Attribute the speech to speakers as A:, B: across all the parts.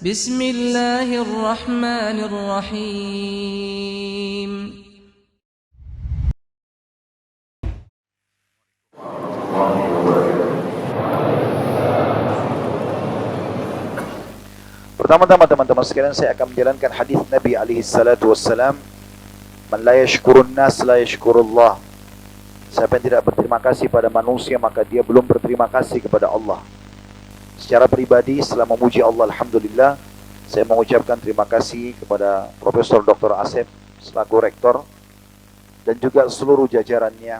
A: بسم الله الرحمن الرحيم.
B: Pertama-tama teman-teman sekalian, saya akan menjalankan hadis Nabi alaihi salatu wassalam, "Man la yashkurun nas la yashkurullah." Siapa yang tidak berterima kasih pada manusia, maka dia belum berterima kasih kepada Allah. Secara pribadi, setelah memuji Allah, alhamdulillah, saya mengucapkan terima kasih kepada Profesor Dr. Asep selaku rektor dan juga seluruh jajarannya,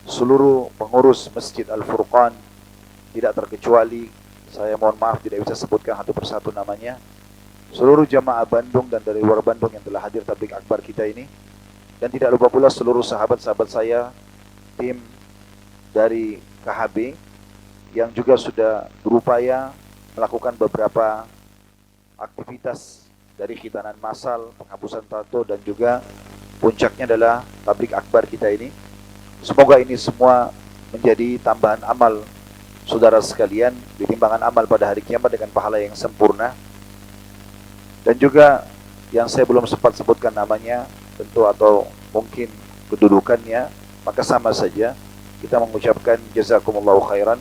B: seluruh pengurus Masjid Al-Furqan, tidak terkecuali, saya mohon maaf tidak bisa sebutkan satu persatu namanya, seluruh jamaah Bandung dan dari luar Bandung yang telah hadir tabligh akbar kita ini, dan tidak lupa pula seluruh sahabat-sahabat saya, tim dari KHB yang juga sudah berupaya melakukan beberapa aktivitas dari khitanan massal, penghapusan tato, dan juga puncaknya adalah tabligh akbar kita ini. Semoga ini semua menjadi tambahan amal saudara sekalian di timbangan amal pada hari kiamat dengan pahala yang sempurna. Dan juga yang saya belum sempat sebutkan namanya tentu atau mungkin kedudukannya, maka sama saja kita mengucapkan jazakumullahu khairan.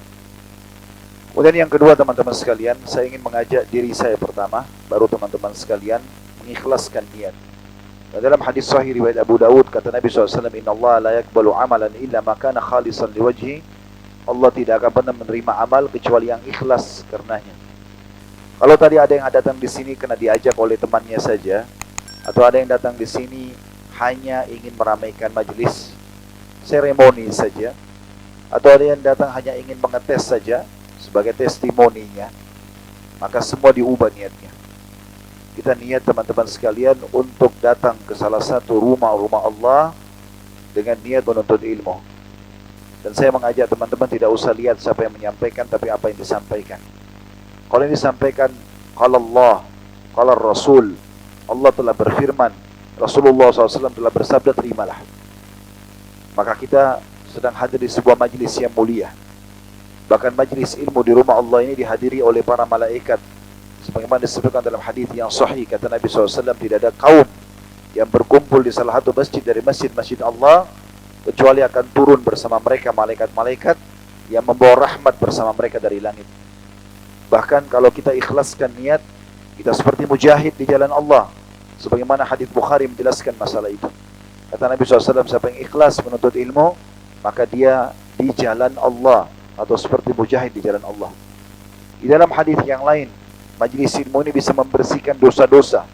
B: Kemudian yang kedua teman-teman sekalian, saya ingin mengajak diri saya pertama, baru teman-teman sekalian mengikhlaskan niat. Dan dalam hadis sahih riwayat Abu Dawud, kata Nabi SAW, "Inna Allah la yakbalu amalan illa makana khalisan liwajhi." Allah tidak akan pernah menerima amal kecuali yang ikhlas karenanya. Kalau tadi ada yang datang di sini karena diajak oleh temannya saja, atau ada yang datang di sini hanya ingin meramaikan majelis, seremoni saja, atau ada yang datang hanya ingin mengetes saja sebagai testimoninya, maka semua diubah niatnya. Kita niat teman-teman sekalian untuk datang ke salah satu rumah-rumah Allah dengan niat menuntut ilmu. Dan saya mengajak teman-teman tidak usah lihat siapa yang menyampaikan, tapi apa yang disampaikan. Kalau yang disampaikan qala Allah, qala Rasul, Allah telah berfirman, Rasulullah SAW telah bersabda, terimalah. Maka kita sedang hadir di sebuah majlis yang mulia. Bahkan majlis ilmu di rumah Allah ini dihadiri oleh para malaikat. Sebagaimana disebutkan dalam hadis yang sahih, kata Nabi SAW, tidak ada kaum yang berkumpul di salah satu masjid dari masjid-masjid Allah kecuali akan turun bersama mereka malaikat-malaikat yang membawa rahmat bersama mereka dari langit. Bahkan kalau kita ikhlaskan niat, kita seperti mujahid di jalan Allah. Sebagaimana hadis Bukhari menjelaskan masalah itu. Kata Nabi SAW, siapa yang ikhlas menuntut ilmu, maka dia di jalan Allah, atau seperti mujahid di jalan Allah. Di dalam hadis yang lain, majlis ilmu ini bisa membersihkan dosa-dosa.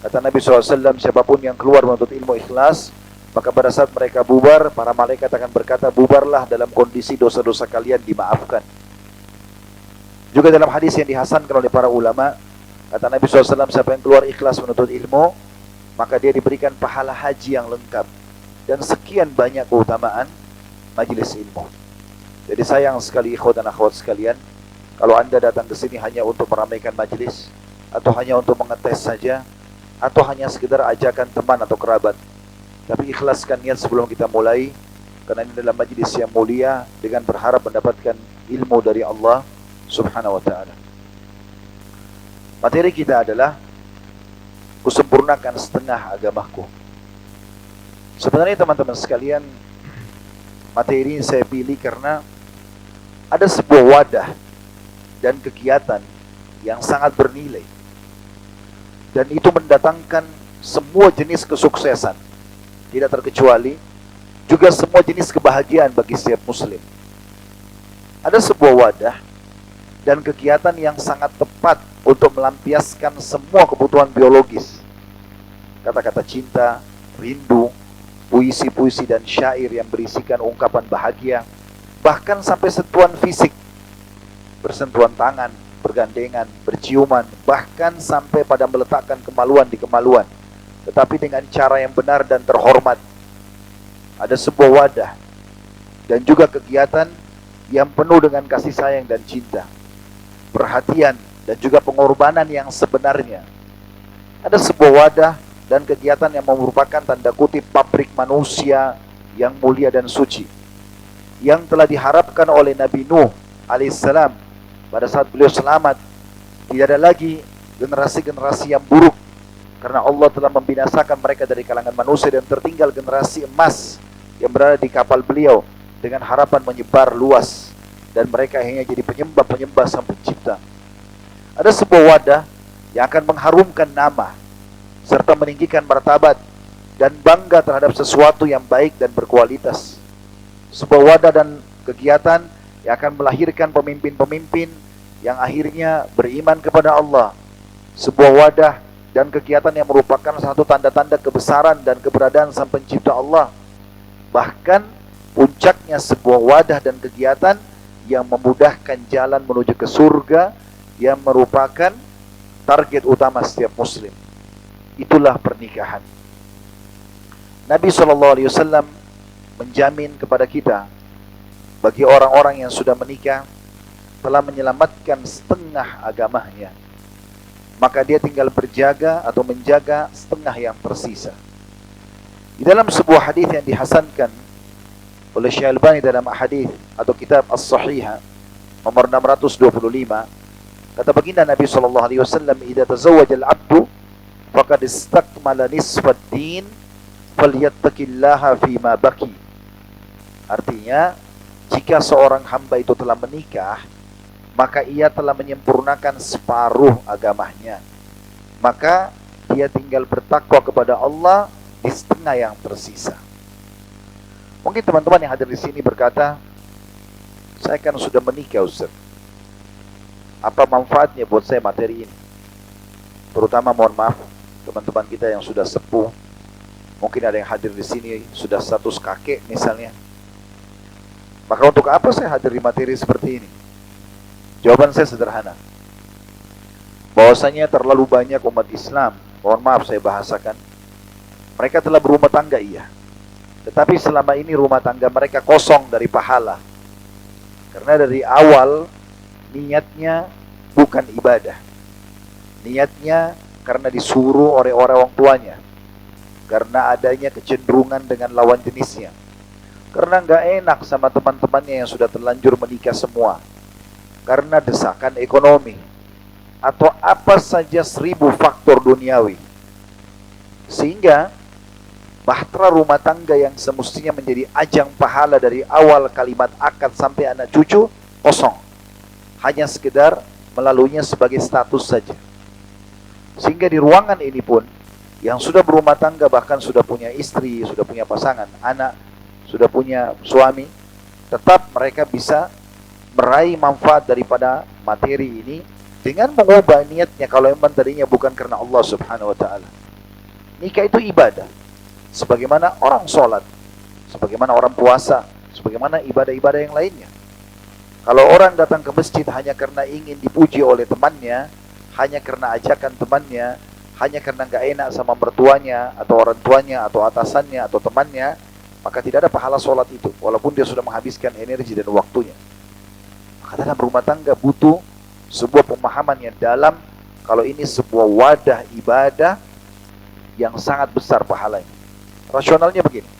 B: Kata Nabi SAW, siapapun yang keluar menuntut ilmu ikhlas, maka pada saat mereka bubar, para malaikat akan berkata, bubarlah dalam kondisi dosa-dosa kalian dimaafkan. Juga dalam hadis yang dihasankan oleh para ulama, kata Nabi SAW, siapa yang keluar ikhlas menuntut ilmu, maka dia diberikan pahala haji yang lengkap. Dan sekian banyak keutamaan majelis ilmu. Jadi sayang sekali ikhwan dan akhwat sekalian, kalau anda datang ke sini hanya untuk meramaikan majelis, atau hanya untuk mengetes saja, atau hanya sekedar ajakan teman atau kerabat. Tapi ikhlaskan niat sebelum kita mulai, karena ini adalah majlis yang mulia dengan berharap mendapatkan ilmu dari Allah Subhanahu wa ta'ala. Materi kita adalah kusempurnakan setengah agamaku. Sebenarnya teman-teman sekalian, materi ini saya pilih karena ada sebuah wadah dan kegiatan yang sangat bernilai, dan itu mendatangkan semua jenis kesuksesan, tidak terkecuali juga semua jenis kebahagiaan bagi setiap muslim. Ada sebuah wadah dan kegiatan yang sangat tepat untuk melampiaskan semua kebutuhan biologis. Kata-kata cinta, rindu, puisi-puisi dan syair yang berisikan ungkapan bahagia, bahkan sampai sentuhan fisik, bersentuhan tangan, bergandengan, berciuman, bahkan sampai pada meletakkan kemaluan di kemaluan, tetapi dengan cara yang benar dan terhormat. Ada sebuah wadah dan juga kegiatan yang penuh dengan kasih sayang dan cinta, perhatian dan juga pengorbanan yang sebenarnya. Ada sebuah wadah dan kegiatan yang merupakan tanda kutip pabrik manusia yang mulia dan suci, yang telah diharapkan oleh Nabi Nuh alaihissalam pada saat beliau selamat. Tidak ada lagi generasi-generasi yang buruk, karena Allah telah membinasakan mereka dari kalangan manusia, dan tertinggal generasi emas yang berada di kapal beliau dengan harapan menyebar luas, dan mereka akhirnya jadi penyembah-penyembah Sang Pencipta. Ada sebuah wadah yang akan mengharumkan nama serta meninggikan martabat dan bangga terhadap sesuatu yang baik dan berkualitas. Sebuah wadah dan kegiatan yang akan melahirkan pemimpin-pemimpin yang akhirnya beriman kepada Allah. Sebuah wadah dan kegiatan yang merupakan satu tanda-tanda kebesaran dan keberadaan Sang Pencipta Allah. Bahkan puncaknya sebuah wadah dan kegiatan yang memudahkan jalan menuju ke surga, yang merupakan target utama setiap muslim. Itulah pernikahan. Nabi SAW menjamin kepada kita, bagi orang-orang yang sudah menikah, telah menyelamatkan setengah agamanya. Maka dia tinggal berjaga atau menjaga setengah yang tersisa. Di dalam sebuah hadis yang dihasankan oleh Syekh Albani dalam hadis atau kitab As-Sahihah nomor 625, kata baginda Nabi SAW, "Idza tazawwaja al-'abdu faqad istakmala nisfad din, falyattaqillaha fima baqi." Artinya, jika seorang hamba itu telah menikah, maka ia telah menyempurnakan separuh agamanya. Maka dia tinggal bertakwa kepada Allah di setengah yang tersisa. Mungkin teman-teman yang hadir di sini berkata, "Saya kan sudah menikah, Ustaz. Apa manfaatnya buat saya materi ini?" Terutama mohon maaf, teman-teman kita yang sudah sepuh. Mungkin ada yang hadir di sini sudah status kakek misalnya. Maka untuk apa saya hadir di materi seperti ini? Jawaban saya sederhana. Bahwasanya terlalu banyak umat Islam, mohon maaf saya bahasakan, mereka telah berumah tangga, iya. Tetapi selama ini rumah tangga mereka kosong dari pahala. Karena dari awal niatnya bukan ibadah. Niatnya karena disuruh oleh orang tuanya. Karena adanya kecenderungan dengan lawan jenisnya. Karena nggak enak sama teman-temannya yang sudah terlanjur menikah semua. Karena desakan ekonomi. Atau apa saja 1000 faktor duniawi. Sehingga bahtera rumah tangga yang semestinya menjadi ajang pahala dari awal kalimat akad sampai anak cucu, kosong. Hanya sekedar melaluinya sebagai status saja. Sehingga di ruangan ini pun, yang sudah berumah tangga, bahkan sudah punya istri, sudah punya pasangan, anak, sudah punya suami, tetap mereka bisa meraih manfaat daripada materi ini dengan mengubah niatnya kalau memang tadinya bukan karena Allah Subhanahu wa taala. Nikah itu ibadah. Sebagaimana orang sholat, sebagaimana orang puasa, sebagaimana ibadah-ibadah yang lainnya. Kalau orang datang ke masjid hanya karena ingin dipuji oleh temannya, hanya karena ajakan temannya, hanya karena nggak enak sama mertuanya, atau orang tuanya, atau atasannya, atau temannya, maka tidak ada pahala sholat itu, walaupun dia sudah menghabiskan energi dan waktunya. Maka dalam rumah tangga butuh sebuah pemahaman yang dalam, kalau ini sebuah wadah ibadah yang sangat besar pahalanya. Rasionalnya begini,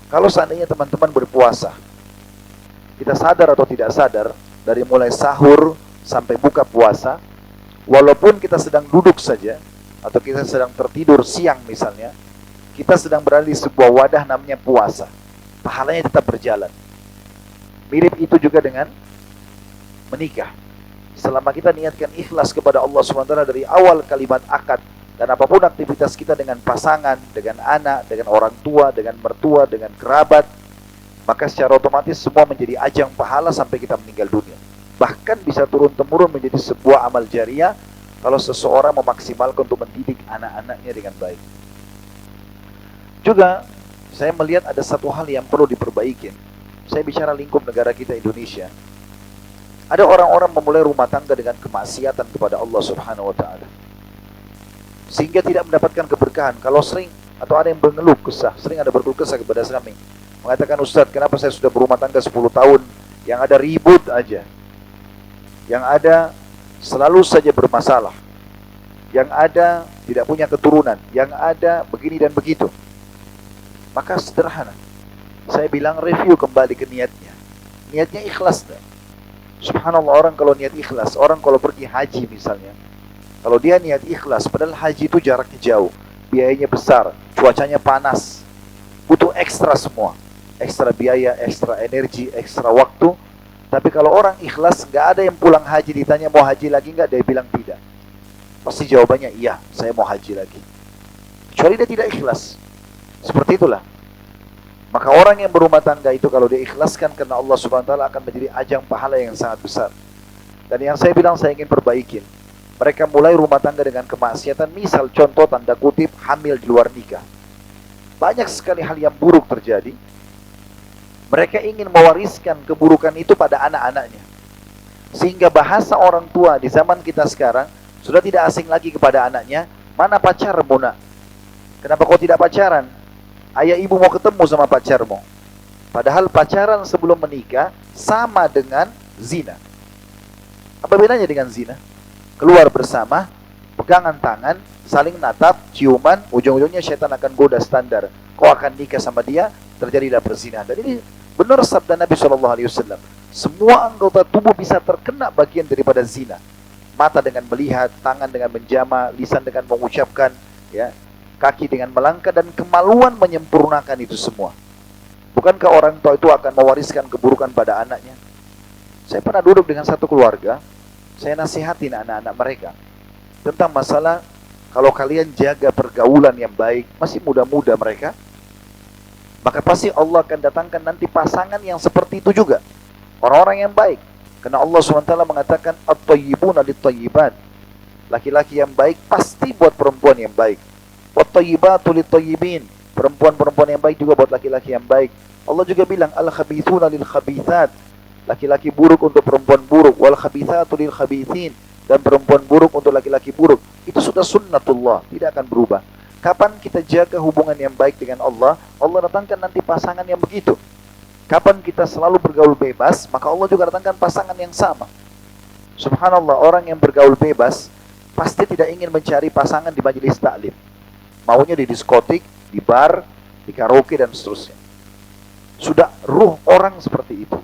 B: kalau seandainya teman-teman berpuasa, kita sadar atau tidak sadar, dari mulai sahur sampai buka puasa, walaupun kita sedang duduk saja, atau kita sedang tertidur siang misalnya, kita sedang berada di sebuah wadah namanya puasa, pahalanya tetap berjalan. Mirip itu juga dengan menikah. Selama kita niatkan ikhlas kepada Allah SWT dari awal kalimat akad, dan apapun aktivitas kita dengan pasangan, dengan anak, dengan orang tua, dengan mertua, dengan kerabat, maka secara otomatis semua menjadi ajang pahala sampai kita meninggal dunia. Bahkan bisa turun-temurun menjadi sebuah amal jariah kalau seseorang memaksimalkan untuk mendidik anak-anaknya dengan baik. Juga saya melihat ada satu hal yang perlu diperbaiki. Saya bicara lingkup negara kita Indonesia. Ada orang-orang memulai rumah tangga dengan kemaksiatan kepada Allah Subhanahu wa taala, sehingga tidak mendapatkan keberkahan. Kalau sering atau ada yang mengeluh kesah, sering ada berkeluh kesah kepada kami, mengatakan, "Ustaz, kenapa saya sudah berumah tangga 10 tahun yang ada ribut aja, yang ada selalu saja bermasalah, yang ada tidak punya keturunan, yang ada begini dan begitu." Maka sederhana, saya bilang review kembali ke niatnya. Niatnya ikhlas tak? Subhanallah, orang kalau niat ikhlas, orang kalau pergi haji misalnya, Kalau dia niat ikhlas, padahal haji itu jaraknya jauh, biayanya besar, cuacanya panas, butuh ekstra semua. Ekstra biaya, ekstra energi, ekstra waktu. Tapi kalau orang ikhlas, nggak ada yang pulang haji ditanya mau haji lagi nggak, dia bilang tidak. Pasti jawabannya iya, saya mau haji lagi. Kecuali dia tidak ikhlas. Seperti itulah. Maka orang yang berumah tangga itu kalau dia ikhlaskan karena Allah Subhanahu wa taala akan menjadi ajang pahala yang sangat besar. Dan yang saya bilang saya ingin perbaikin. Mereka mulai rumah tangga dengan kemaksiatan, misal contoh tanda kutip hamil di luar nikah. Banyak sekali hal yang buruk terjadi. Mereka ingin mewariskan keburukan itu pada anak-anaknya. Sehingga bahasa orang tua di zaman kita sekarang sudah tidak asing lagi kepada anaknya, mana pacarmu nak? Kenapa kau tidak pacaran? Ayah ibu mau ketemu sama pacarmu. Padahal pacaran sebelum menikah sama dengan zina. Apa bedanya dengan zina? Keluar bersama, pegangan tangan, saling natap, ciuman, ujung-ujungnya syaitan akan goda standar. Kau akan nikah sama dia, terjadilah perzinahan. Dan ini benar sabda Nabi SAW. Semua anggota tubuh bisa terkena bagian daripada zina. Mata dengan melihat, tangan dengan menjama, lisan dengan mengucapkan, ya, kaki dengan melangkah, dan kemaluan menyempurnakan itu semua. Bukankah orang tua itu akan mewariskan keburukan pada anaknya? Saya pernah duduk dengan satu keluarga, saya nasihatin anak-anak mereka tentang masalah kalau kalian jaga pergaulan yang baik, masih muda-muda mereka, maka pasti Allah akan datangkan nanti pasangan yang seperti itu juga. Orang-orang yang baik. Karena Allah SWT mengatakan at-thayyibuna lit-thayyibat. Laki-laki yang baik pasti buat perempuan yang baik. Wat-thayyibatu lit-thayyibin. Perempuan-perempuan yang baik juga buat laki-laki yang baik. Allah juga bilang al-khabithuna lil-khabithat. Laki-laki buruk untuk perempuan buruk, wal khabithatu lil khabithin, dan perempuan buruk untuk laki-laki buruk. Itu sudah sunnatullah, tidak akan berubah. Kapan kita jaga hubungan yang baik dengan Allah, Allah datangkan nanti pasangan yang begitu. Kapan kita selalu bergaul bebas, maka Allah juga datangkan pasangan yang sama. Subhanallah, orang yang bergaul bebas pasti tidak ingin mencari pasangan di majelis taklim. Maunya di diskotik, di bar, di karaoke, dan seterusnya. Sudah ruh orang seperti itu.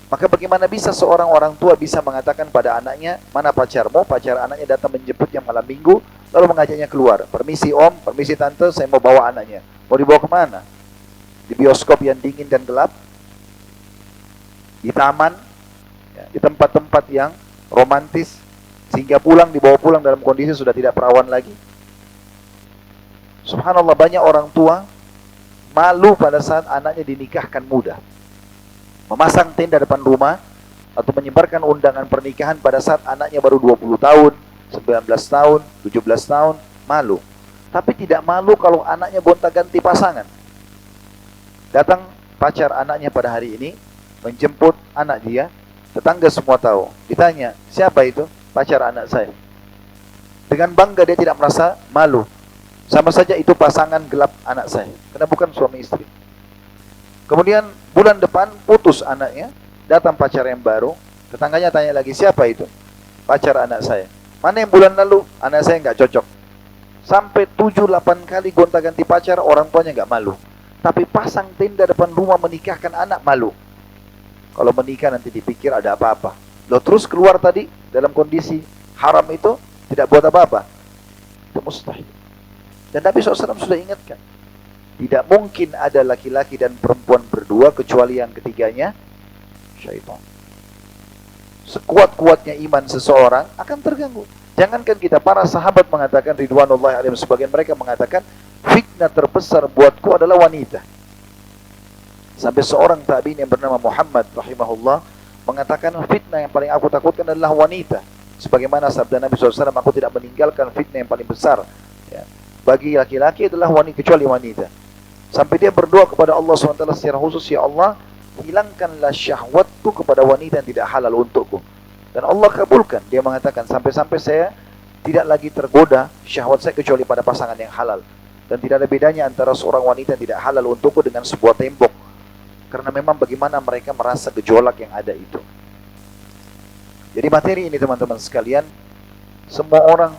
B: Maka bagaimana bisa seorang orang tua bisa mengatakan pada anaknya, mana pacarmu? Pacar anaknya datang menjemputnya malam minggu, lalu mengajaknya keluar. Permisi om, permisi tante, saya mau bawa anaknya. Mau dibawa kemana? Di bioskop yang dingin dan gelap? Di taman? Ya, di tempat-tempat yang romantis? Sehingga dibawa pulang dalam kondisi sudah tidak perawan lagi? Subhanallah, banyak orang tua malu pada saat anaknya dinikahkan muda. Memasang tenda depan rumah atau menyebarkan undangan pernikahan pada saat anaknya baru 20 tahun, 19 tahun, 17 tahun, malu. Tapi tidak malu kalau anaknya gonta-ganti pasangan. Datang pacar anaknya pada hari ini, menjemput anak dia, tetangga semua tahu. Ditanya, siapa itu? Pacar anak saya. Dengan bangga dia tidak merasa malu. Sama saja itu pasangan gelap anak saya, karena bukan suami istri. Kemudian bulan depan putus anaknya, datang pacar yang baru, tetangganya tanya lagi, siapa itu? Pacar anak saya. Mana yang bulan lalu? Anak saya nggak cocok. Sampai 7-8 kali gonta-ganti pacar, orang tuanya nggak malu. Tapi pasang tenda depan rumah menikahkan anak, malu. Kalau menikah nanti dipikir ada apa-apa. Loh, terus keluar tadi dalam kondisi haram itu tidak buat apa-apa. Itu mustahil. Dan Nabi SAW sudah ingatkan, tidak mungkin ada laki-laki dan perempuan berdua kecuali yang ketiganya syaitan. Sekuat-kuatnya iman seseorang akan terganggu. Jangankan kita, para sahabat mengatakan ridwanullahi alaihim, sebagian mereka mengatakan fitnah terbesar buatku adalah wanita. Sampai seorang tabi'in yang bernama Muhammad rahimahullah mengatakan fitnah yang paling aku takutkan adalah wanita. Sebagaimana sabda Nabi SAW, aku tidak meninggalkan fitnah yang paling besar, ya, bagi laki-laki adalah wanita, kecuali wanita. Sampai dia berdoa kepada Allah SWT secara khusus, ya Allah, hilangkanlah syahwatku kepada wanita yang tidak halal untukku. Dan Allah kabulkan. Dia mengatakan, sampai-sampai saya tidak lagi tergoda syahwat saya kecuali pada pasangan yang halal. Dan tidak ada bedanya antara seorang wanita yang tidak halal untukku dengan sebuah tembok. Karena memang bagaimana mereka merasa gejolak yang ada itu. Jadi materi ini teman-teman sekalian, semua orang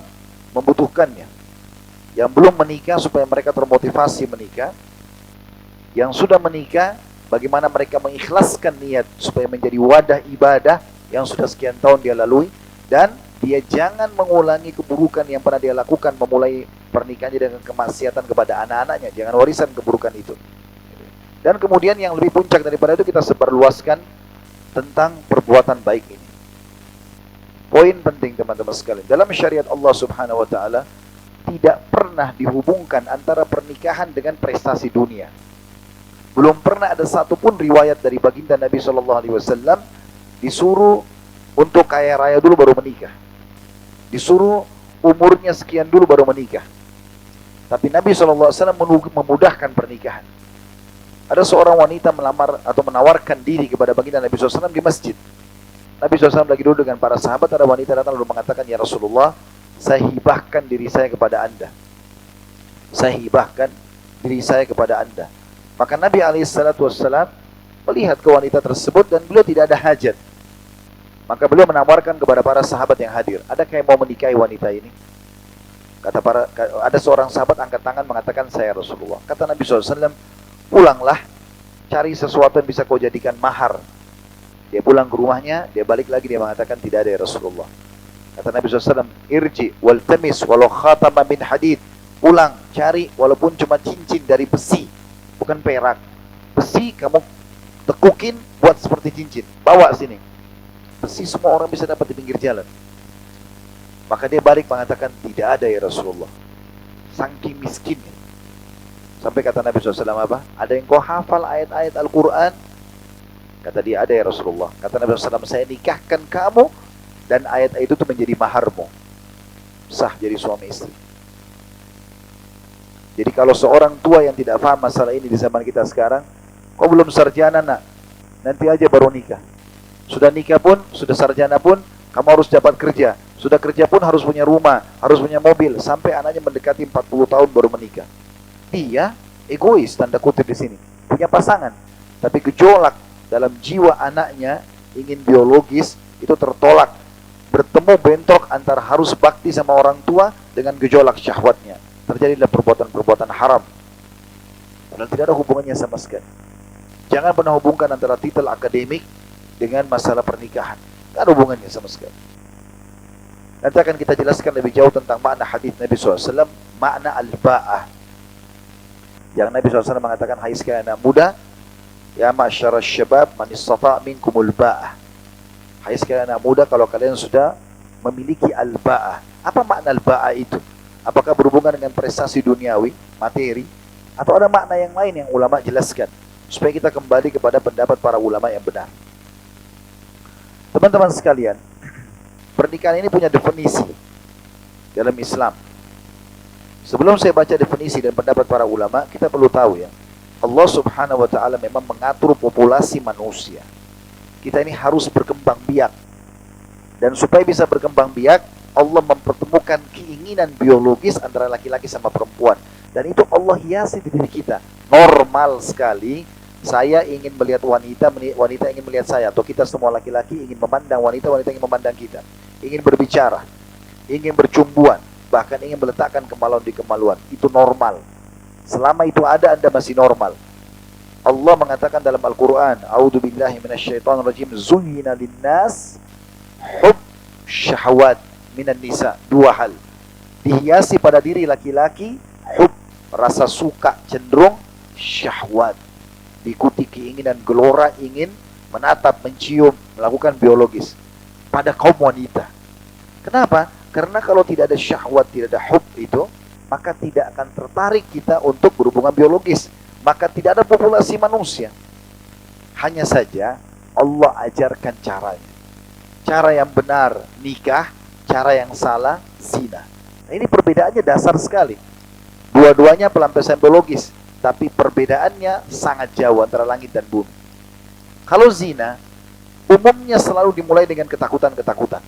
B: membutuhkannya. Yang belum menikah supaya mereka termotivasi menikah. Yang sudah menikah, bagaimana mereka mengikhlaskan niat supaya menjadi wadah ibadah yang sudah sekian tahun dia lalui. Dan dia jangan mengulangi keburukan yang pernah dia lakukan, memulai pernikahannya dengan kemaksiatan kepada anak-anaknya. Jangan warisan keburukan itu. Dan kemudian yang lebih puncak daripada itu, kita sebarluaskan tentang perbuatan baik ini. Poin penting teman-teman sekalian, dalam syariat Allah Subhanahu wa taala tidak pernah dihubungkan antara pernikahan dengan prestasi dunia. Belum pernah ada satupun riwayat dari baginda Nabi SAW disuruh untuk kaya raya dulu baru menikah, disuruh umurnya sekian dulu baru menikah. Tapi Nabi SAW memudahkan pernikahan. Ada seorang wanita melamar atau menawarkan diri kepada baginda Nabi SAW di masjid. Nabi SAW lagi duduk dengan para sahabat, ada wanita datang lalu mengatakan, "Ya Rasulullah, saya hibahkan diri saya kepada Anda. Saya hibahkan diri saya kepada Anda." Maka Nabi SAW melihat ke wanita tersebut dan beliau tidak ada hajat. Maka beliau menawarkan kepada para sahabat yang hadir, "Adakah yang mau menikahi wanita ini?" Ada seorang sahabat angkat tangan mengatakan, "Saya Rasulullah." Kata Nabi SAW, "Pulanglah, cari sesuatu yang bisa kau jadikan mahar." Dia pulang ke rumahnya, dia balik lagi, dia mengatakan, "Tidak ada ya Rasulullah." Kata Nabi SAW, "Irji wal tamis walau khatama min hadid." Pulang, cari walaupun cuma cincin dari besi, bukan perak. Besi kamu tekukin buat seperti cincin, bawa sini. Besi semua orang bisa dapat di pinggir jalan. Maka dia balik mengatakan, "Tidak ada ya Rasulullah." Saking miskin. Sampai kata Nabi SAW apa? "Ada yang kau hafal ayat-ayat Al-Quran?" Kata dia, "Ada ya Rasulullah." Kata Nabi SAW, "Saya nikahkan kamu dan ayat itu tuh menjadi maharmu." Sah jadi suami istri. Jadi kalau seorang tua yang tidak paham masalah ini di zaman kita sekarang, kau belum sarjana nak, nanti aja baru nikah. Sudah nikah pun, sudah sarjana pun, kamu harus dapat kerja. Sudah kerja pun harus punya rumah, harus punya mobil, sampai anaknya mendekati 40 tahun baru menikah. Dia egois, tanda kutip di sini, punya pasangan, tapi gejolak dalam jiwa anaknya, ingin biologis, itu tertolak. Bertemu bentrok antara harus bakti sama orang tua dengan gejolak syahwatnya. Terjadilah perbuatan-perbuatan haram. Padahal tidak ada hubungannya sama sekali. Jangan pernah hubungkan antara titel akademik dengan masalah pernikahan. Tidak ada hubungannya sama sekali. Nanti akan kita jelaskan lebih jauh tentang makna hadis Nabi SAW, makna al-ba'ah. Yang Nabi SAW mengatakan, "Hai sekalian anak muda, ya ma'syara syabab man istata' minkumul ba'ah." Hai sekalian anak muda, kalau kalian sudah memiliki al-ba'ah. Apa makna al-ba'ah itu? Apakah berhubungan dengan prestasi duniawi, materi, atau ada makna yang lain yang ulama jelaskan, supaya kita kembali kepada pendapat para ulama yang benar. Teman-teman sekalian, pernikahan ini punya definisi dalam Islam. Sebelum saya baca definisi dan pendapat para ulama, kita perlu tahu ya, Allah Subhanahu wa taala memang mengatur populasi manusia. Kita ini harus berkembang biak. Dan supaya bisa berkembang biak, Allah mempertemukan keinginan biologis antara laki-laki sama perempuan. Dan itu Allah hiasi di diri kita. Normal sekali, saya ingin melihat wanita, wanita ingin melihat saya. Atau kita semua laki-laki ingin memandang wanita, wanita ingin memandang kita. Ingin berbicara, ingin bercumbuan, bahkan ingin meletakkan kemaluan di kemaluan. Itu normal. Selama itu ada, Anda masih normal. Allah mengatakan dalam Al-Quran, "A'udzubillahi minasyaitonirrajim, zuyyina linnas hub syahwat minan nisa." Dua hal. Dihiasi pada diri laki-laki hub, rasa suka, cenderung syahwat, diikuti keinginan gelora, ingin menatap, mencium, melakukan biologis pada kaum wanita. Kenapa? Karena kalau tidak ada syahwat, tidak ada hub itu, maka tidak akan tertarik kita untuk berhubungan biologis. Maka tidak ada populasi manusia. Hanya saja Allah ajarkan caranya. Cara yang benar nikah, cara yang salah zina. Nah, ini perbedaannya dasar sekali. Dua-duanya pelampiasan biologis, tapi perbedaannya sangat jauh antara langit dan bumi. Kalau zina, umumnya selalu dimulai dengan ketakutan-ketakutan,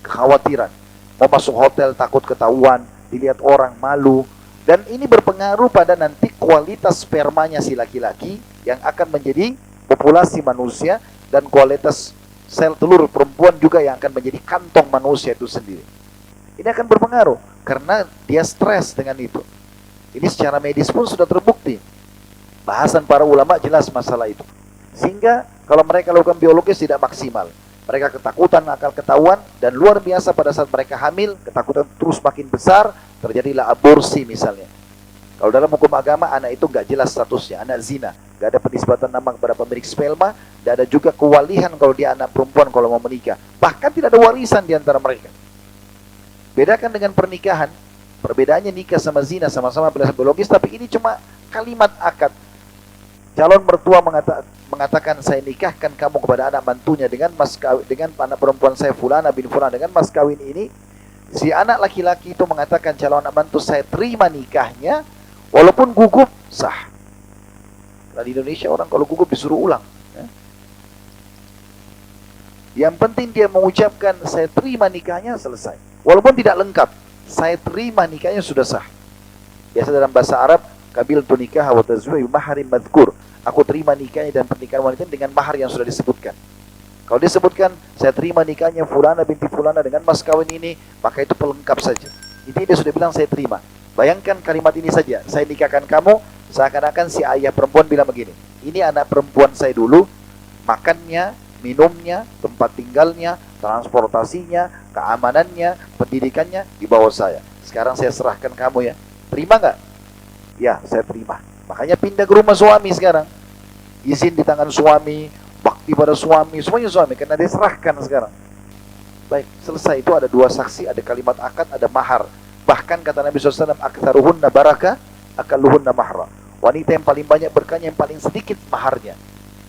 B: kekhawatiran. Mau masuk hotel takut ketahuan, dilihat orang, malu. Dan ini berpengaruh pada nanti kualitas spermanya si laki-laki yang akan menjadi populasi manusia, dan kualitas sel telur perempuan juga yang akan menjadi kantong manusia itu sendiri. Ini akan berpengaruh karena dia stres dengan itu. Ini secara medis pun sudah terbukti. Bahasan para ulama jelas masalah itu. Sehingga kalau mereka lakukan biologis tidak maksimal. Mereka ketakutan akan ketahuan, dan luar biasa pada saat mereka hamil, ketakutan terus makin besar, terjadilah aborsi misalnya. Kalau dalam hukum agama, anak itu nggak jelas statusnya, anak zina. Nggak ada penisbatan nama kepada pemilik sperma, nggak ada juga kewalihan kalau dia anak perempuan kalau mau menikah. Bahkan tidak ada warisan di antara mereka. Bedakan dengan pernikahan, perbedaannya nikah sama zina, sama-sama berdasar biologis, tapi ini cuma kalimat akad. Calon mertua mengatakan, saya nikahkan kamu kepada anak mantunya dengan anak perempuan saya Fulana bin Fulana dengan mas kawin ini. Si anak laki-laki itu mengatakan, calon anak mantu saya terima nikahnya, walaupun gugup sah. Nah, di Indonesia orang kalau gugup disuruh ulang. Yang penting dia mengucapkan, saya terima nikahnya, selesai. Walaupun tidak lengkap, saya terima nikahnya sudah sah. Biasa dalam bahasa Arab, qabiltu nikah wa tazwiju maharin madhkur. Aku terima nikahnya dan pernikahan wanita dengan mahar yang sudah disebutkan. Kalau disebutkan, saya terima nikahnya Fulana binti Fulana dengan mas kawin ini, maka itu pelengkap saja. Intinya dia sudah bilang saya terima. Bayangkan kalimat ini saja, saya nikahkan kamu, seakan-akan si ayah perempuan bilang begini, ini anak perempuan saya dulu, makannya, minumnya, tempat tinggalnya, transportasinya, keamanannya, pendidikannya di bawah saya. Sekarang saya serahkan kamu ya. Terima nggak? Ya, saya terima. Makanya pindah ke rumah suami sekarang. Izin di tangan suami, bakti pada suami, semuanya suami, karena dia serahkan sekarang. Baik, selesai. Itu ada dua saksi, ada kalimat akad, ada mahar. Bahkan kata Nabi SAW, aktsaruhunna baraka, aqalluhunna mahra. Wanita yang paling banyak berkahnya, yang paling sedikit maharnya.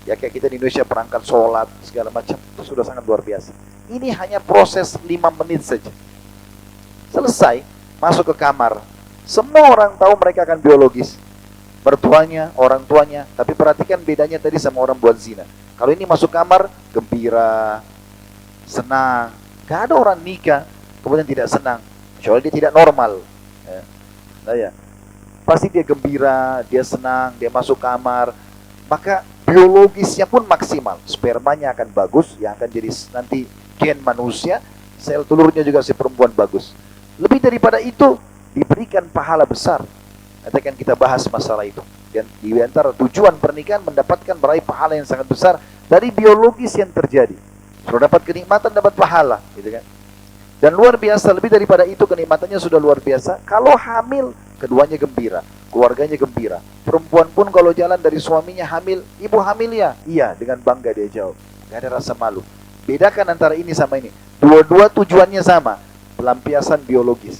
B: Ya kayak kita di Indonesia perangkat sholat, segala macam, itu sudah sangat luar biasa. Ini hanya proses 5 menit saja. Selesai, masuk ke kamar. Semua orang tahu mereka akan biologis. Mertuanya, orang tuanya. Tapi perhatikan bedanya tadi sama orang buat zina. Kalau ini masuk kamar, gembira, senang. Gak ada orang nikah, kemudian tidak senang. Soalnya dia tidak normal. Pasti dia gembira, dia senang, dia masuk kamar. Maka biologisnya pun maksimal. Spermanya akan bagus, yang akan jadi nanti gen manusia. Sel telurnya juga si perempuan bagus. Lebih daripada itu, diberikan pahala besar. Nanti akan kita bahas masalah itu. Dan di antara tujuan pernikahan mendapatkan meraih pahala yang sangat besar dari biologis yang terjadi. Sudah dapat kenikmatan, dapat pahala, gitu kan? Dan luar biasa, lebih daripada itu kenikmatannya sudah luar biasa. Kalau hamil, keduanya gembira, keluarganya gembira. Perempuan pun kalau jalan dari suaminya hamil, ibu hamil ya? Iya, dengan bangga dia jawab. Gak ada rasa malu. Bedakan antara ini sama ini. Dua-dua tujuannya sama, pelampiasan biologis.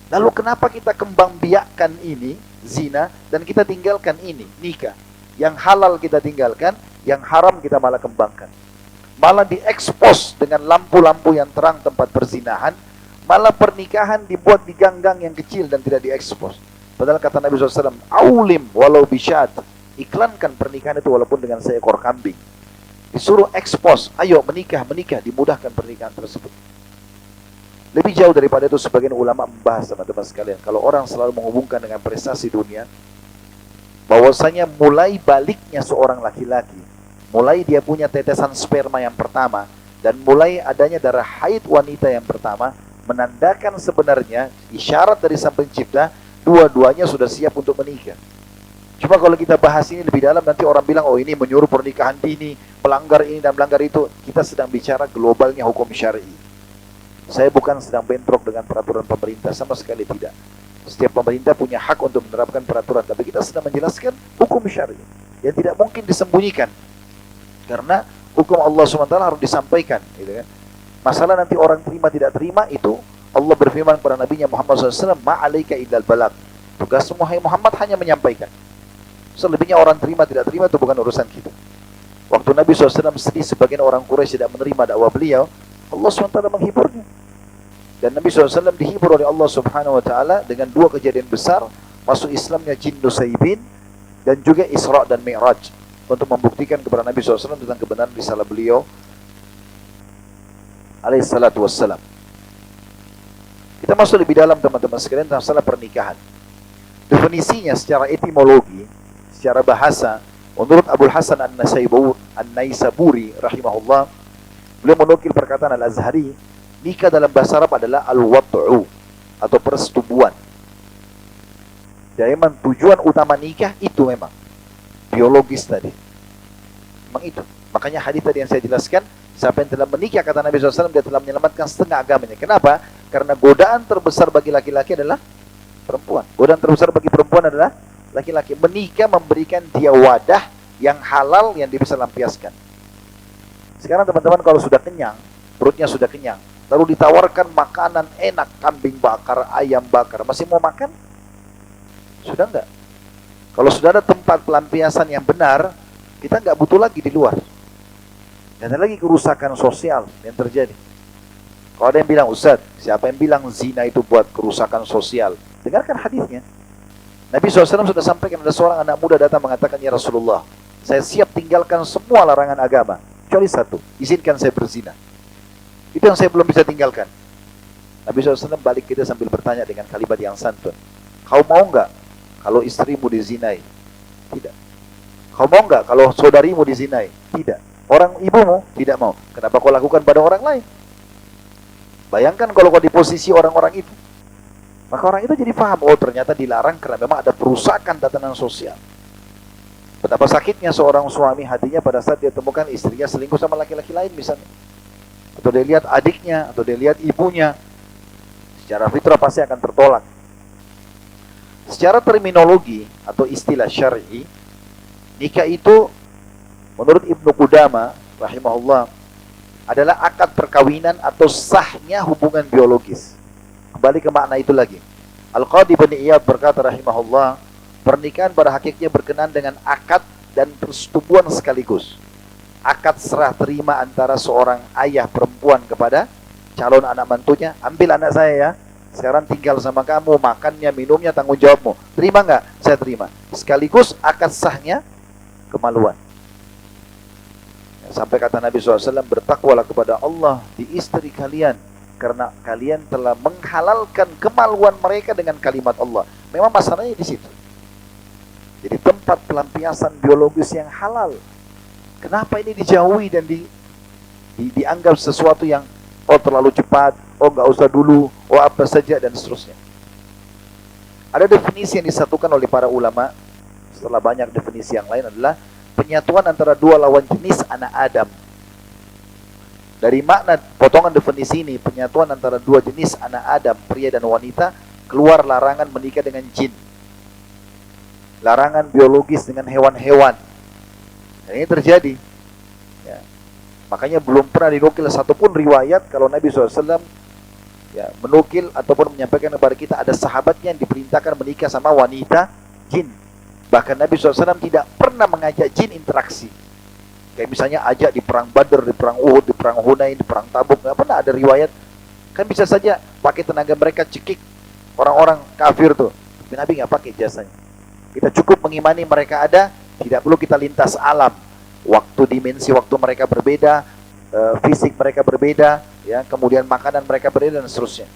B: Lalu kenapa kita kembang biakkan ini, zina, dan kita tinggalkan ini, nikah? Yang halal kita tinggalkan, yang haram kita malah kembangkan. Malah diekspos dengan lampu-lampu yang terang tempat perzinahan, malah pernikahan dibuat di gang-gang yang kecil dan tidak diekspos. Padahal kata Nabi SAW, aulim walau bisyad, iklankan pernikahan itu walaupun dengan seekor kambing. Disuruh ekspos, ayo menikah, dimudahkan pernikahan tersebut. Lebih jauh daripada itu, sebagian ulama membahas, teman-teman sekalian, kalau orang selalu menghubungkan dengan prestasi dunia, bahwasanya mulai baliknya seorang laki-laki, mulai dia punya tetesan sperma yang pertama, dan mulai adanya darah haid wanita yang pertama, menandakan sebenarnya isyarat dari Sang Pencipta, dua-duanya sudah siap untuk menikah. Cuma kalau kita bahas ini lebih dalam, nanti orang bilang, oh ini menyuruh pernikahan dini, melanggar ini dan melanggar itu. Kita sedang bicara globalnya hukum syar'i. Saya bukan sedang bentrok dengan peraturan pemerintah, sama sekali tidak. Setiap pemerintah punya hak untuk menerapkan peraturan, tapi kita sedang menjelaskan hukum syar'i yang tidak mungkin disembunyikan. Karena hukum Allah SWT harus disampaikan, gitu kan. Masalah nanti orang terima tidak terima itu Allah berfirman kepada Nabi Muhammad SAW, ma'alaika illal balag. Tugasmu hai Muhammad hanya menyampaikan. Selebihnya orang terima tidak terima itu bukan urusan kita. Waktu Nabi SAW sedih, sebagian orang Quraisy tidak menerima dakwah beliau, Allah SWT menghiburnya. Dan Nabi SAW dihibur oleh Allah Subhanahu Wa Taala dengan dua kejadian besar, masuk Islamnya jin Nusaybin dan juga Isra dan Mi'raj, untuk membuktikan kepada Nabi SAW tentang kebenaran risalah beliau alaihi salatu wassalam. Kita masuk lebih dalam, teman-teman sekalian, tentang masalah pernikahan. Definisinya secara etimologi, secara bahasa, menurut Abul Hasan An-Naisaburi rahimahullah, beliau menukil perkataan Al-Azhari, nikah dalam bahasa Arab adalah al-wad'u atau persetubuhan. Jadi memang tujuan utama nikah itu memang biologis tadi. Memang itu. Makanya hadis tadi yang saya jelaskan, Siapa yang telah menikah, kata Nabi SAW, dia telah menyelamatkan setengah agamanya. Kenapa? Karena godaan terbesar bagi laki-laki adalah perempuan. Godaan terbesar bagi perempuan adalah laki-laki. Menikah memberikan dia wadah yang halal yang dia bisa lampiaskan. Sekarang teman-teman kalau sudah kenyang, perutnya sudah kenyang, lalu ditawarkan makanan enak, kambing bakar, ayam bakar, masih mau makan? Sudah enggak? Kalau sudah ada tempat pelampiasan yang benar, kita enggak butuh lagi di luar. Dan ada lagi kerusakan sosial yang terjadi. Kalau ada yang bilang, Ustaz, siapa yang bilang zina itu buat kerusakan sosial? Dengarkan hadisnya. Nabi SAW sudah sampaikan, ada seorang anak muda datang mengatakan, ya Rasulullah, saya siap tinggalkan semua larangan agama, kecuali satu, izinkan saya berzina. Itu yang saya belum bisa tinggalkan. Nabi SAW balik kita sambil bertanya dengan kalimat yang santun. Kau mau nggak kalau istrimu dizinai? Tidak. Kau mau nggak kalau saudarimu dizinai? Tidak. Orang ibumu? Tidak mau. Kenapa kau lakukan pada orang lain? Bayangkan kalau kau di posisi orang-orang itu. Maka orang itu jadi paham, oh ternyata dilarang karena memang ada perusakan tatanan sosial. Betapa sakitnya seorang suami hatinya pada saat dia temukan istrinya selingkuh sama laki-laki lain misalnya. Atau dia lihat adiknya, atau dia lihat ibunya. Secara fitrah pasti akan tertolak. Secara terminologi atau istilah syar'i, nikah itu menurut Ibnu Qudamah rahimahullah adalah akad perkawinan atau sahnya hubungan biologis. Kembali ke makna itu lagi. Al-Qadhi bin Iyad berkata rahimahullah, pernikahan pada hakikatnya berkenaan dengan akad dan persetubuhan sekaligus. Akad serah terima antara seorang ayah perempuan kepada calon anak mantunya. Ambil anak saya ya, sekarang tinggal sama kamu, makannya, minumnya, tanggung jawabmu. Terima nggak? Saya terima. Sekaligus akad sahnya kemaluan. Sampai kata Nabi SAW, bertakwalah kepada Allah di istri kalian, karena kalian telah menghalalkan kemaluan mereka dengan kalimat Allah. Memang masalahnya di situ. Jadi tempat pelampiasan biologis yang halal. Kenapa ini dijauhi dan dianggap sesuatu yang terlalu cepat, nggak usah dulu, apa saja dan seterusnya. Ada definisi yang disatukan oleh para ulama. Setelah banyak definisi yang lain adalah penyatuan antara dua lawan jenis anak Adam. Dari makna potongan definisi ini, penyatuan antara dua jenis anak Adam, pria dan wanita, keluar larangan menikah dengan jin. Larangan biologis dengan hewan-hewan. Dan ini terjadi. Ya. Makanya belum pernah dinukil satupun riwayat kalau Nabi SAW menukil ataupun menyampaikan kepada kita ada sahabatnya yang diperintahkan menikah sama wanita jin. Bahkan Nabi SAW tidak pernah mengajak jin interaksi. Kayak misalnya ajak di perang Badr, di perang Uhud, di perang Hunain, di perang Tabuk. Nggak pernah ada riwayat. Kan bisa saja pakai tenaga mereka cekik orang-orang kafir tuh. Tapi Nabi nggak pakai jasanya. Kita cukup mengimani mereka ada. Tidak perlu kita lintas alam. Waktu dimensi waktu mereka berbeda, fisik mereka berbeda, ya, kemudian makanan mereka berbeda dan seterusnya.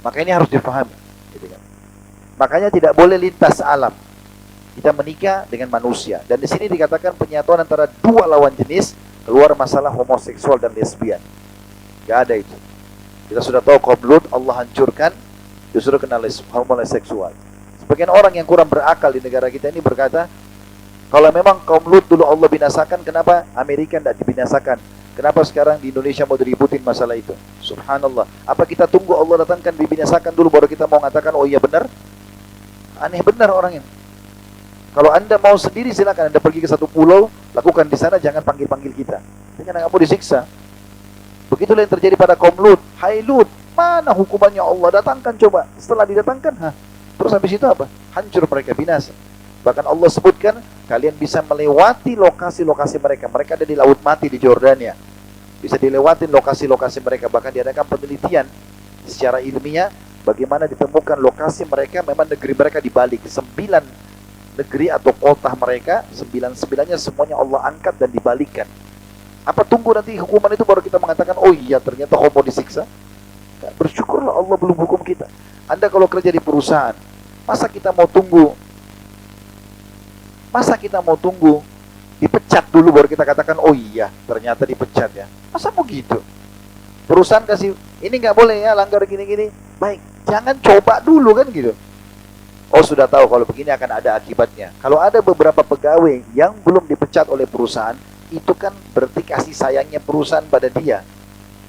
B: Maka ini harus dipahami. Gitu kan. Makanya tidak boleh lintas alam. Kita menikah dengan manusia. Dan di sini dikatakan penyatuan antara dua lawan jenis, keluar masalah homoseksual dan lesbian. Gak ada itu. Kita sudah tahu kaum Lut Allah hancurkan, justru kena homoseksual. Sebagian orang yang kurang berakal di negara kita ini berkata, kalau memang kaum Lut dulu Allah binasakan, kenapa Amerika tidak dibinasakan? Kenapa sekarang di Indonesia mau diributin masalah itu? Subhanallah. Apa kita tunggu Allah datangkan dibinasakan dulu baru kita mau mengatakan, oh iya benar? Aneh benar orang ini. Kalau Anda mau sendiri silakan Anda pergi ke satu pulau, lakukan di sana, jangan panggil-panggil kita. Jangan kamu disiksa. Begitulah yang terjadi pada kaum Lut. Hai Lut, mana hukumannya Allah? Datangkan coba. Setelah didatangkan, terus habis itu apa? Hancur mereka, binasa. Bahkan Allah sebutkan, kalian bisa melewati lokasi-lokasi mereka. Mereka ada di Laut Mati di Jordania. Bisa dilewatin lokasi-lokasi mereka. Bahkan diadakan penelitian secara ilmiah, bagaimana ditemukan lokasi mereka, memang negeri mereka dibalik. 9 negeri atau kota mereka, 9-9-nya semuanya Allah angkat dan dibalikkan. Apa tunggu nanti hukuman itu baru kita mengatakan, oh iya ternyata homo disiksa? Bersyukurlah Allah belum hukum kita. Anda kalau kerja di perusahaan, masa kita mau tunggu dipecat dulu baru kita katakan, oh iya ternyata dipecat ya? Masa mau gitu? Perusahaan kasih, ini nggak boleh ya, langgar gini-gini. Baik, jangan coba dulu kan gitu. Oh sudah tahu kalau begini akan ada akibatnya. Kalau ada beberapa pegawai yang belum dipecat oleh perusahaan, itu kan berarti kasih sayangnya perusahaan pada dia.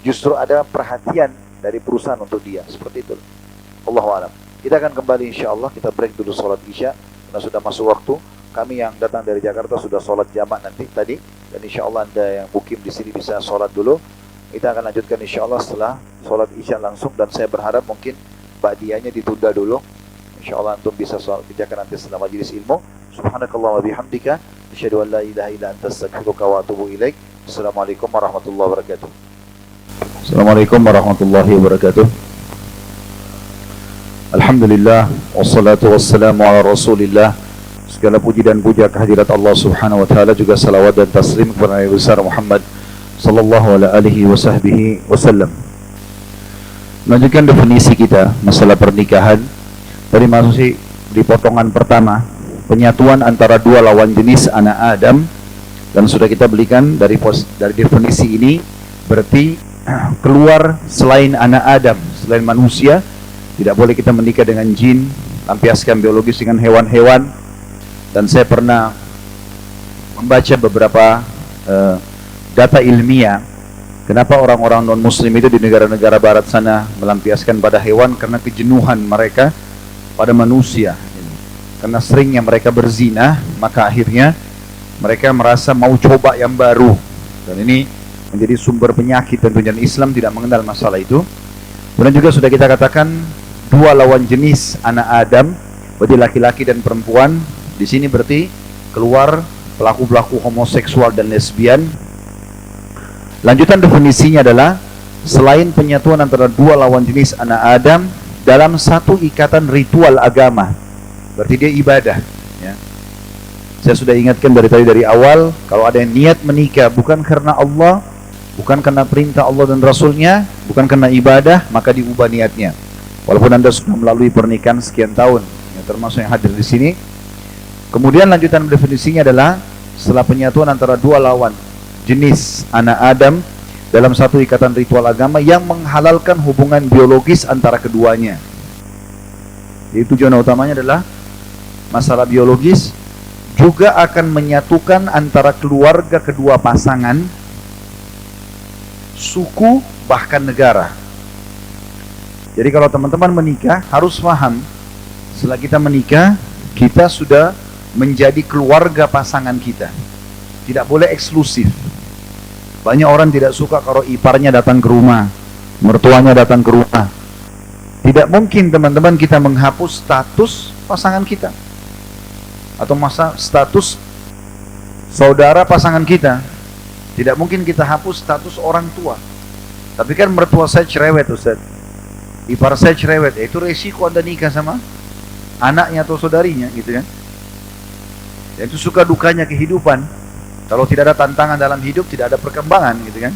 B: Justru ada perhatian dari perusahaan untuk dia. Seperti itu. Allahu a'lam. Kita akan kembali insya Allah. Kita break dulu sholat isya karena sudah masuk waktu. Kami yang datang dari Jakarta sudah sholat jamak nanti tadi, dan insya Allah Anda yang mukim di sini bisa sholat dulu. Kita akan lanjutkan insya Allah setelah sholat isya langsung, dan saya berharap mungkin ba'diyahnya ditunda dulu. Insya Allah antum bisa sholat kerjakan nanti setelah majelis ilmu. Subhanakallah wa bihamdika, asyhadu an la ilaha illa anta astaghfiruka wa atubu ilaik. Assalamualaikum warahmatullahi wabarakatuh. Assalamualaikum warahmatullahi wabarakatuh. Alhamdulillah, wassalatu wassalamu ala rasulillah. Segala puji dan puja kehadirat Allah Subhanahu wa taala, juga salawat dan taslim kepada Nabi besar Muhammad sallallahu alaihi wasallam. Melanjutkan definisi kita masalah pernikahan. Tadi masuk di potongan pertama, penyatuan antara dua lawan jenis anak Adam, dan sudah kita berikan dari definisi ini berarti keluar selain anak Adam, selain manusia, tidak boleh kita menikah dengan jin, lampiaskan biologis dengan hewan-hewan. Dan saya pernah membaca beberapa data ilmiah, kenapa orang-orang non-muslim itu di negara-negara barat sana melampiaskan pada hewan, karena kejenuhan mereka pada manusia. Karena seringnya mereka berzina, maka akhirnya mereka merasa mau coba yang baru. Dan ini menjadi sumber penyakit tentunya. Islam tidak mengenal masalah itu. Kemudian juga sudah kita katakan dua lawan jenis anak Adam, berarti laki-laki dan perempuan. Di sini berarti keluar pelaku-pelaku homoseksual dan lesbian. Lanjutan definisinya adalah selain penyatuan antara dua lawan jenis anak Adam dalam satu ikatan ritual agama, berarti dia ibadah. Ya. Saya sudah ingatkan dari awal, kalau ada yang niat menikah bukan karena Allah, bukan karena perintah Allah dan Rasulnya, bukan karena ibadah, maka diubah niatnya. Walaupun Anda sudah melalui pernikahan sekian tahun, ya, termasuk yang hadir di sini. Kemudian lanjutan definisinya adalah setelah penyatuan antara dua lawan jenis anak Adam dalam satu ikatan ritual agama yang menghalalkan hubungan biologis antara keduanya. Jadi tujuan utamanya adalah masalah biologis, juga akan menyatukan antara keluarga kedua pasangan, suku, bahkan negara. Jadi kalau teman-teman menikah harus paham, setelah kita menikah kita sudah menjadi keluarga pasangan kita. Tidak boleh eksklusif. Banyak orang tidak suka kalau iparnya datang ke rumah, mertuanya datang ke rumah. Tidak mungkin teman-teman kita menghapus status pasangan kita, atau status saudara pasangan kita. Tidak mungkin kita hapus status orang tua. Tapi kan mertua saya cerewet, Ustaz, ipar saya cerewet, itu resiko Anda nikah sama anaknya atau saudarinya, gitu kan. Dan itu suka dukanya kehidupan. Kalau tidak ada tantangan dalam hidup, tidak ada perkembangan, gitu kan.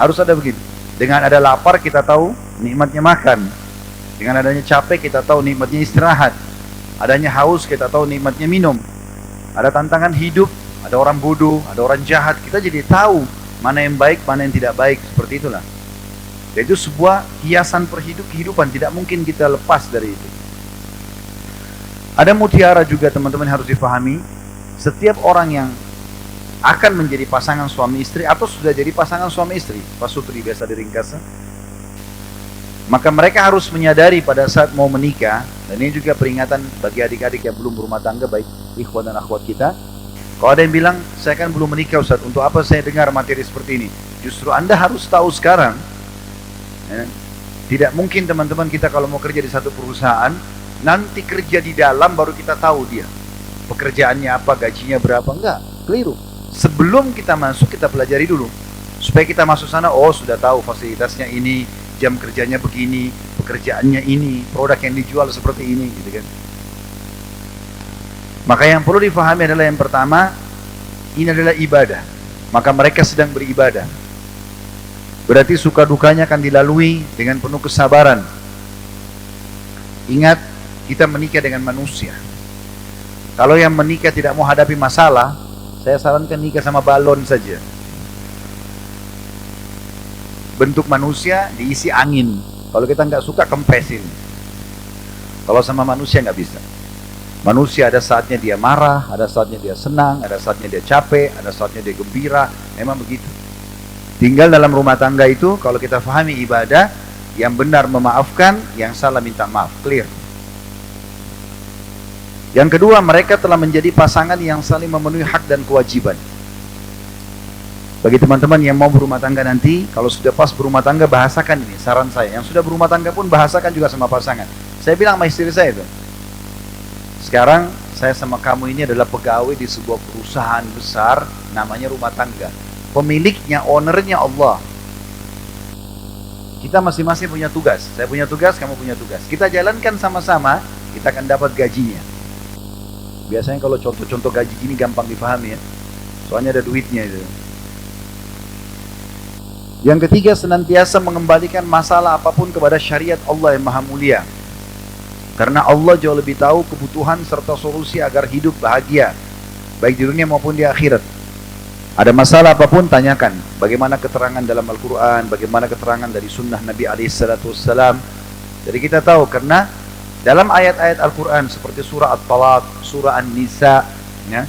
B: Harus ada begitu. Dengan ada lapar kita tahu nikmatnya makan. Dengan adanya capek kita tahu nikmatnya istirahat. Adanya haus kita tahu nikmatnya minum. Ada tantangan hidup, ada orang bodoh, ada orang jahat, kita jadi tahu mana yang baik, mana yang tidak baik. Seperti itulah. Dan itu sebuah hiasan kehidupan, tidak mungkin kita lepas dari itu. Ada mutiara juga teman-teman harus dipahami. Setiap orang yang akan menjadi pasangan suami istri atau sudah jadi pasangan suami istri, pasutri biasa diringkas, maka mereka harus menyadari pada saat mau menikah, dan ini juga peringatan bagi adik-adik yang belum berumah tangga, baik ikhwan dan akhwat kita. Kalau ada yang bilang, saya kan belum menikah Ustaz, untuk apa saya dengar materi seperti ini? Justru Anda harus tahu sekarang, ya, tidak mungkin teman-teman kita kalau mau kerja di satu perusahaan, nanti kerja di dalam baru kita tahu dia pekerjaannya apa, gajinya berapa. Enggak, keliru. Sebelum kita masuk kita pelajari dulu, supaya kita masuk sana, oh sudah tahu fasilitasnya ini, jam kerjanya begini, pekerjaannya ini, produk yang dijual seperti ini, gitu kan. Maka yang perlu difahami adalah yang pertama, ini adalah ibadah. Maka mereka sedang beribadah, berarti suka dukanya akan dilalui dengan penuh kesabaran. Ingat, kita menikah dengan manusia. Kalau yang menikah tidak mau hadapi masalah, saya sarankan nikah sama balon saja. Bentuk manusia diisi angin. Kalau kita nggak suka, kempesin. Kalau sama manusia nggak bisa. Manusia ada saatnya dia marah, ada saatnya dia senang, ada saatnya dia capek, ada saatnya dia gembira. Memang begitu. Tinggal dalam rumah tangga itu, kalau kita fahami ibadah, yang benar memaafkan, yang salah minta maaf. Clear. Yang kedua, mereka telah menjadi pasangan yang saling memenuhi hak dan kewajiban. Bagi teman-teman yang mau berumah tangga nanti, kalau sudah pas berumah tangga, bahasakan ini, saran saya. Yang sudah berumah tangga pun bahasakan juga sama pasangan. Saya bilang sama istri saya itu, sekarang saya sama kamu ini adalah pegawai di sebuah perusahaan besar, namanya rumah tangga. Pemiliknya, ownernya Allah. Kita masing-masing punya tugas. Saya punya tugas, kamu punya tugas. Kita jalankan sama-sama, kita akan dapat gajinya. Biasanya kalau contoh-contoh gaji gini gampang dipahami ya. Soalnya ada duitnya itu. Yang ketiga, senantiasa mengembalikan masalah apapun kepada syariat Allah yang maha mulia. Karena Allah jauh lebih tahu kebutuhan serta solusi agar hidup bahagia, baik di dunia maupun di akhirat. Ada masalah apapun, tanyakan. Bagaimana keterangan dalam Al-Quran, bagaimana keterangan dari sunnah Nabi SAW. Jadi kita tahu, karena dalam ayat-ayat Al-Quran seperti surah At-Talaq, surah An-Nisa, ya,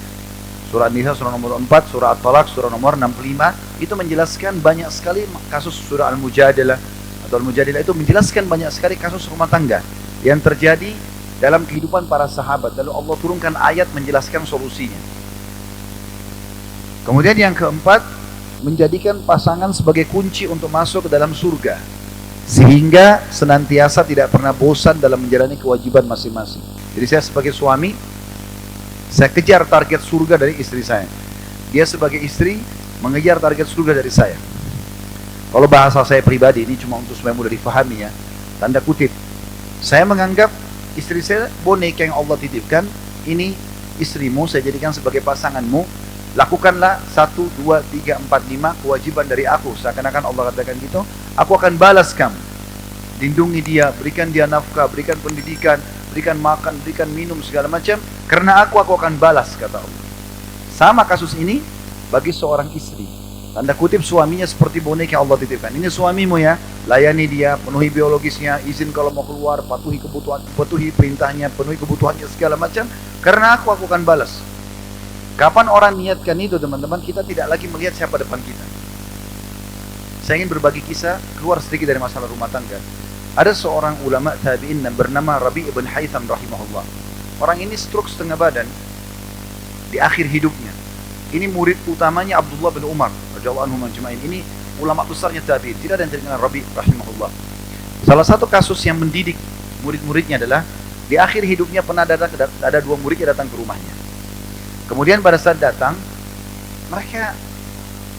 B: surah An-Nisa surah nomor 4, surah At-Talaq surah nomor 65, itu menjelaskan banyak sekali kasus. Surah Al-Mujadilah atau Al-Mujadilah itu menjelaskan banyak sekali kasus rumah tangga yang terjadi dalam kehidupan para sahabat. Lalu Allah turunkan ayat menjelaskan solusinya. Kemudian yang keempat, menjadikan pasangan sebagai kunci untuk masuk ke dalam surga, sehingga senantiasa tidak pernah bosan dalam menjalani kewajiban masing-masing. Jadi saya sebagai suami, saya kejar target surga dari istri saya. Dia sebagai istri mengejar target surga dari saya. Kalau bahasa saya pribadi, ini cuma untuk supaya mudah difahami ya, tanda kutip, saya menganggap istri saya boneka yang Allah titipkan. Ini istrimu, saya jadikan sebagai pasanganmu. Lakukanlah 1, 2, 3, 4, 5 kewajiban dari aku. Seakan-akan Allah katakan gitu, aku akan balas kamu. Lindungi dia, berikan dia nafkah, berikan pendidikan, berikan makan, berikan minum, segala macam. Karena aku akan balas, kata Allah. Sama kasus ini bagi seorang istri. Tanda kutip suaminya seperti boneka yang Allah titipkan. Ini suamimu ya, layani dia, penuhi biologisnya, izin kalau mau keluar, patuhi kebutuhan, patuhi perintahnya, penuhi kebutuhannya segala macam. Karena aku akan balas. Kapan orang niatkan itu teman-teman, kita tidak lagi melihat siapa depan kita. Saya ingin berbagi kisah, keluar sedikit dari masalah rumah tangga. Ada seorang ulama tabi'in bernama Rabi' ibn Haytham rahimahullah. Orang ini stroke setengah badan di akhir hidupnya. Ini murid utamanya Abdullah bin Umar radhiyallahu anhu majma'in. Ini ulama besarnya tabi'in. Tidak ada yang terkenal Rabi' rahimahullah. Salah satu kasus yang mendidik murid-muridnya adalah di akhir hidupnya pernah ada 2 murid yang datang ke rumahnya. Kemudian pada saat datang, mereka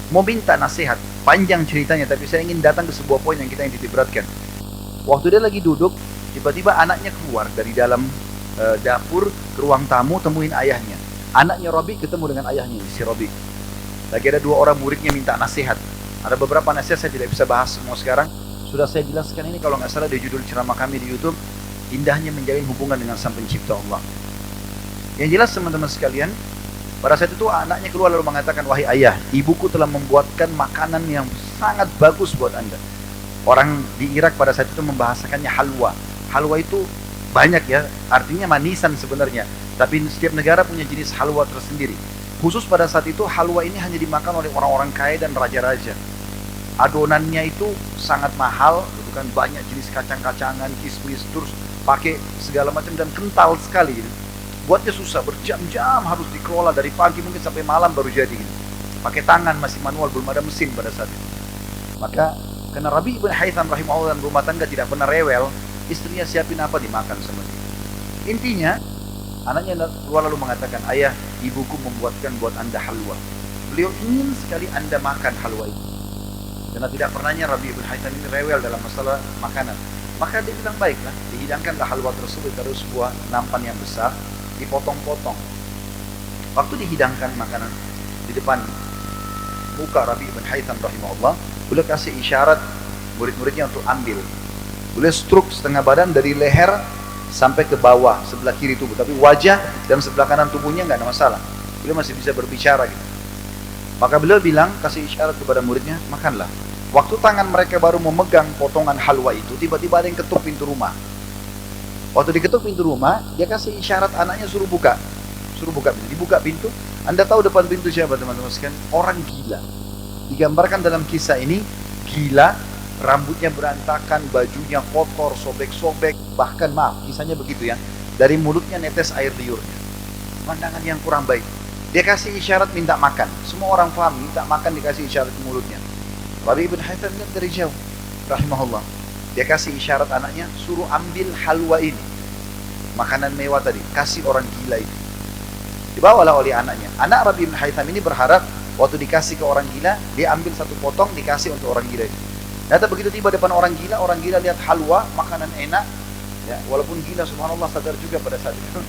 B: mau minta nasihat. Panjang ceritanya, tapi saya ingin datang ke sebuah poin yang kita ingin titik beratkan. Waktu dia lagi duduk, tiba-tiba anaknya keluar dari dalam dapur ke ruang tamu, temuin ayahnya. Anaknya Rabi ketemu dengan ayahnya, si Rabi. Lagi ada 2 orang muridnya minta nasihat. Ada beberapa nasihat saya tidak bisa bahas semua sekarang. Sudah saya jelaskan ini kalau nggak salah di judul ceramah kami di YouTube, indahnya menjalin hubungan dengan Sang Pencipta Allah. Yang jelas teman-teman sekalian, pada saat itu anaknya keluar lalu mengatakan, wahai ayah, ibuku telah membuatkan makanan yang sangat bagus buat anda. Orang di Irak pada saat itu membahasakannya halwa. Halwa itu banyak ya, artinya manisan sebenarnya. Tapi setiap negara punya jenis halwa tersendiri. Khusus pada saat itu halwa ini hanya dimakan oleh orang-orang kaya dan raja-raja. Adonannya itu sangat mahal, gitu kan, banyak jenis kacang-kacangan, kismis, terus pakai segala macam dan kental sekali. Gitu. Buatnya susah, berjam-jam harus dikelola dari pagi mungkin sampai malam baru jadi. Gitu. Pakai tangan, masih manual, belum ada mesin pada saat itu. Maka karena Rabi' ibn Haytham rahimahullah dan rumah tangga tidak pernah rewel, istrinya siapin apa dimakan sama dia. Intinya anaknya keluar lalu mengatakan, ayah, ibuku membuatkan buat anda halwa. Beliau ingin sekali anda makan halwa itu. Karena tidak pernahnya Rabi' ibn Haytham ini rewel dalam masalah makanan. Maka dia bilang, baiklah, dihidangkanlah halwa tersebut dari sebuah nampan yang besar, dipotong-potong. Waktu dihidangkan makanan di depan muka Rabi' ibn Haytham rahimahullah, beliau kasih isyarat murid-muridnya untuk ambil. Beliau struk setengah badan dari leher sampai ke bawah sebelah kiri tubuh, tapi wajah dan sebelah kanan tubuhnya nggak ada masalah. Beliau masih bisa berbicara gitu. Maka beliau bilang, kasih isyarat kepada muridnya, makanlah. Waktu tangan mereka baru memegang potongan halwa itu, tiba-tiba ada yang ketuk pintu rumah. Waktu diketuk pintu rumah, dia kasih isyarat anaknya suruh buka. Suruh buka pintu. Dibuka pintu. Anda tahu depan pintu siapa teman-teman sekalian? Orang gila. Digambarkan dalam kisah ini, gila, rambutnya berantakan, bajunya kotor, sobek-sobek, bahkan maaf, kisahnya begitu ya. Dari mulutnya netes air liurnya. Pandangan yang kurang baik. Dia kasih isyarat minta makan. Semua orang paham, minta makan dikasih isyarat ke mulutnya. Rabi ibn Haytham lihat dari jauh, rahimahullah. Dia kasih isyarat anaknya, suruh ambil halwa ini. Makanan mewah tadi, kasih orang gila itu. Dibawalah oleh anaknya. Anak Rabi ibn Haytham ini berharap, waktu dikasih ke orang gila, dia ambil satu potong, dikasih untuk orang gila itu. Ternyata begitu tiba depan orang gila lihat halwa, makanan enak. Ya, walaupun gila, subhanallah sadar juga pada saat itu.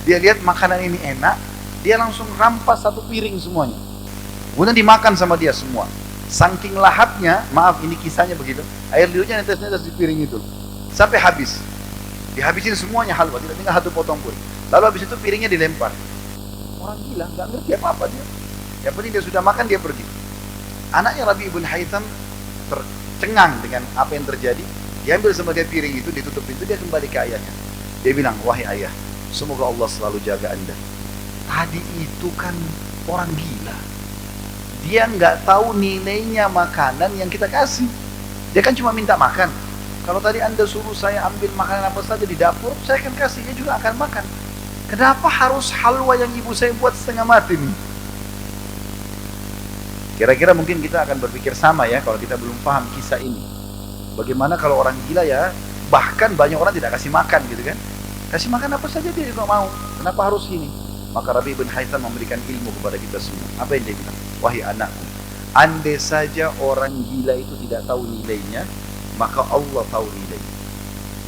B: Dia lihat makanan ini enak, dia langsung rampas satu piring semuanya. Kemudian dimakan sama dia semua. Saking lahapnya, maaf ini kisahnya begitu, air liurnya netes-netes di piring itu. Sampai habis. Dihabisin semuanya halwa, tidak tinggal satu potong pun. Lalu habis itu piringnya dilempar. Orang gila, nggak ngerti apa-apa dia. Yang penting dia sudah makan, dia pergi. Anaknya Rabi ibn Haytham tercengang dengan apa yang terjadi. Dia ambil sama dia piring itu, ditutup pintu, dia kembali ke ayahnya. Dia bilang, wahai ayah, semoga Allah selalu jaga Anda. Tadi itu kan orang gila. Dia nggak tahu nilainya makanan yang kita kasih. Dia kan cuma minta makan. Kalau tadi Anda suruh saya ambil makanan apa saja di dapur, saya akan kasih, dia juga akan makan. Kenapa harus halwa yang ibu saya buat setengah mati nih? Kira-kira mungkin kita akan berpikir sama ya kalau kita belum paham kisah ini. Bagaimana kalau orang gila ya, bahkan banyak orang tidak kasih makan gitu kan. Kasih makan apa saja dia juga mau. Kenapa harus ini? Maka Rabi ibn Haytham memberikan ilmu kepada kita semua. Apa yang dia bilang? Wahai anakku, andai saja orang gila itu tidak tahu nilainya, maka Allah tahu nilainya.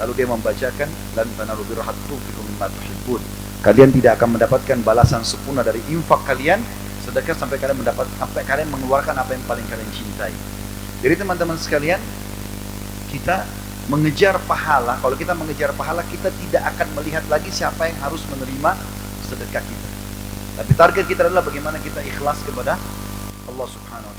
B: Lalu dia membacakan, lan tanalu birra hatta tunfiqu mimma tuhibbun. Kalian tidak akan mendapatkan balasan sempurna dari infak kalian sedekah sampai kalian mengeluarkan apa yang paling kalian cintai. Jadi teman-teman sekalian, kita mengejar pahala. Kalau kita mengejar pahala, kita tidak akan melihat lagi siapa yang harus menerima sedekah kita. Tapi target kita adalah bagaimana kita ikhlas kepada Allah Subhanahu wa taala.